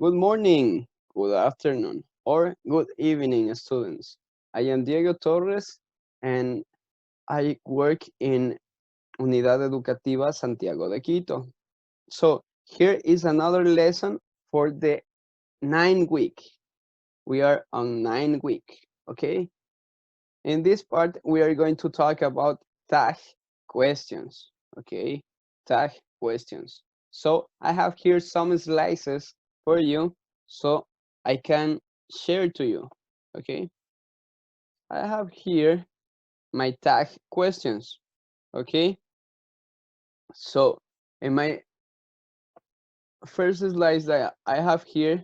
Good morning, good afternoon, or good evening, students. I am Diego Torres and I work in Unidad Educativa Santiago de Quito. So here is another lesson for the 9 week. We are on 9 week, okay? In this part, we are going to talk about tag questions, okay? Tag questions. So I have here some slices for you so I can share to you, okay? I have here my tag questions, okay? So in my first slides that I have here,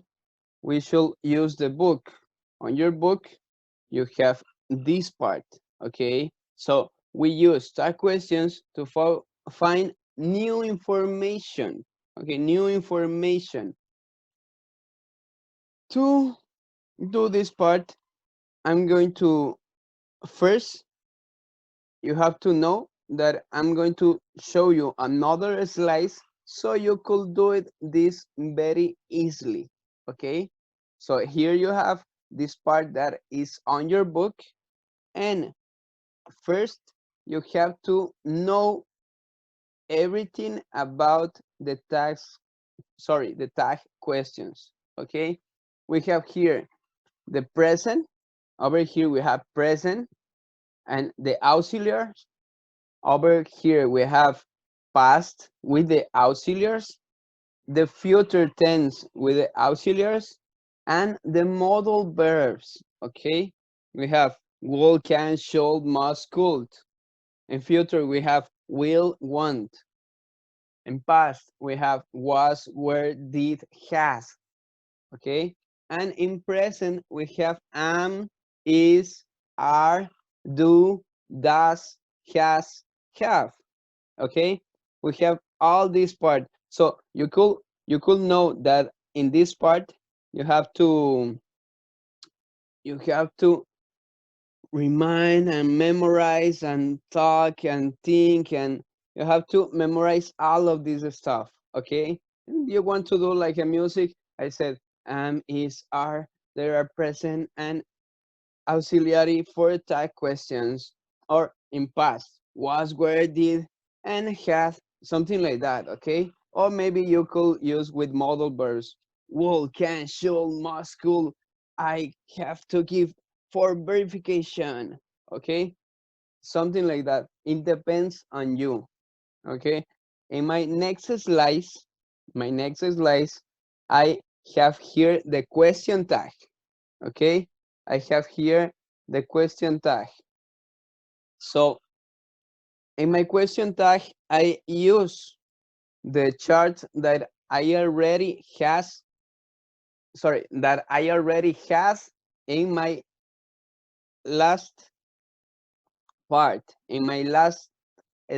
we should use the book. On your book, you have this part, okay? So we use tag questions to find new information, okay? New information. To do this part, I'm going to first, you have to know that I'm going to show you another slice so you could do it this very easily, okay? So here you have this part that is on your book, and first you have to know everything about the tag questions, okay? We have here the present. Over here we have present and the auxiliaries. Over here we have past with the auxiliaries, the future tense with the auxiliaries, and the modal verbs, okay? We have will, can, should, must, could. In future, we have will, want. In past, we have was, were, did, has, okay? And in present, we have am, is, are, do, does, has, have, okay? We have all this part. So you could know that in this part, you have to you have to remind and memorize and talk and think, and you have to memorize all of this stuff, okay? And you want to do like a music, I said am, is, are, they are present and auxiliary for tag questions, or in past was, where, did, and has, something like that, okay? Or maybe you could use with modal verbs, will, can, should, must, could, I have to give for verification, okay? Something like that. It depends on you, okay? In my next slice, I have here the question tag, okay? I have here the question tag. So in my question tag, I use the chart that I already has in my last part, in my last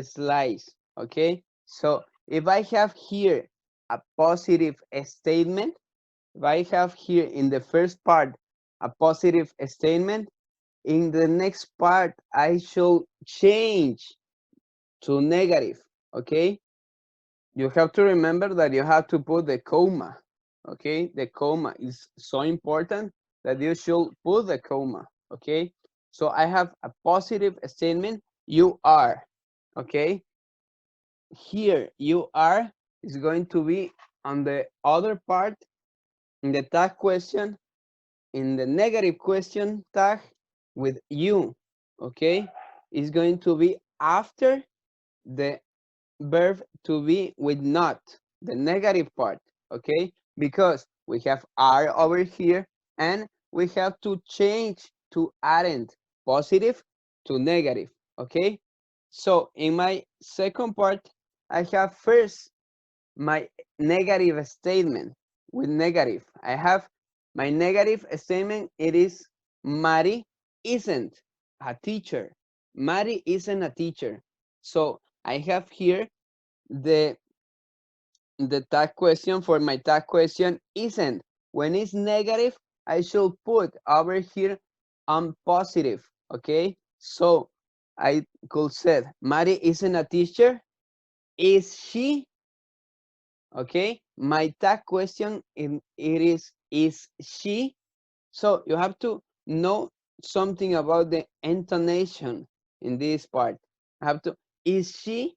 slice, okay? So if I have here a positive statement, if I have here in the first part a positive statement, in the next part I should change to negative, okay? You have to remember that you have to put the comma, okay? The comma is so important that you should put the comma, okay? So I have a positive statement, you are, okay? Here, you are is going to be on the other part in the tag question, in the negative question tag with you, okay? Is going to be after the verb to be with not, the negative part, okay? Because we have are over here and we have to change to aren't, positive to negative, okay? So in my second part, I have first my negative statement with negative. I have my negative statement. It is Mari isn't a teacher. Mari isn't a teacher. So I have here the tag question for my tag question isn't. When it's negative, I should put over here positive. Okay. So I could say Mari isn't a teacher. Is she Okay, my tag question is she. So you have to know something about the intonation in this part. I have to, is she?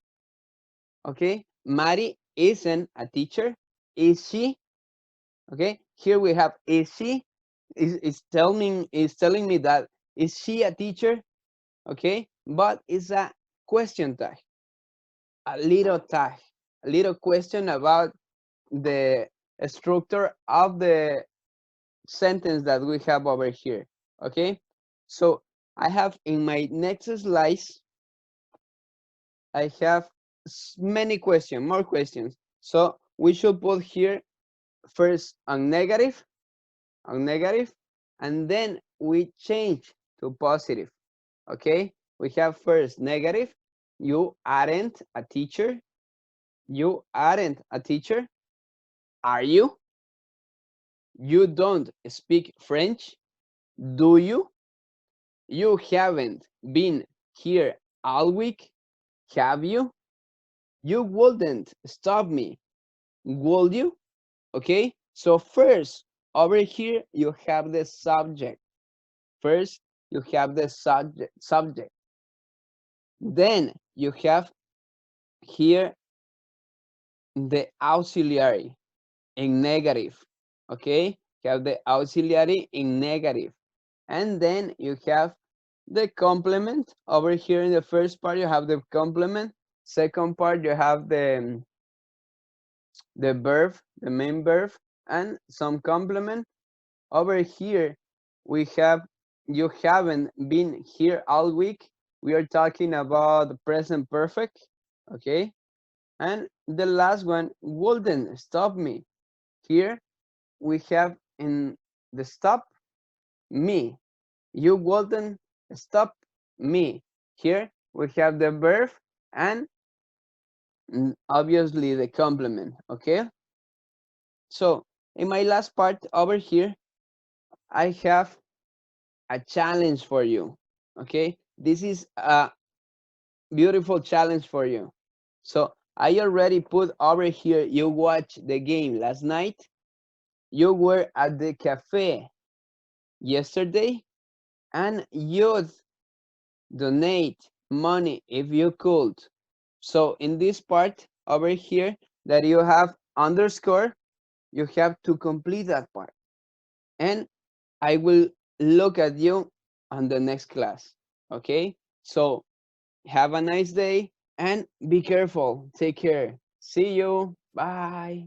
Okay, Mari isn't a teacher. Is she? Okay, here we have is she. Is telling me that is she a teacher? Okay, but it's a question tag, a little tag, a little question about the structure of the sentence that we have over here. Okay, so I have in my next slice, I have many questions, more questions. So we should put here first a negative, and then we change to positive. Okay, we have first negative. You aren't a teacher. You aren't a teacher. Are you? You don't speak French. Do you? You haven't been here all week, have you? You wouldn't stop me, would you? Okay, so first, over here, you have the subject. First, you have the subject. Then you have here the auxiliary in negative. Okay, you have the auxiliary in negative. And then you have the complement. Over here in the first part, you have the complement. Second part, you have the verb, the main verb, and some complement. Over here, we have you haven't been here all week. We are talking about the present perfect, okay? And the last one wouldn't stop me. Here we have in the stop me. You wouldn't stop me. Here we have the verb and obviously the complement, okay? So in my last part over here, I have a challenge for you, okay? This is a beautiful challenge for you. So I already put over here, you watched the game last night. You were at the cafe yesterday and you'd donate money if you could. So in this part over here that you have underscore, you have to complete that part. And I will look at you on the next class. Okay? So have a nice day and be careful. Take care. See you. Bye.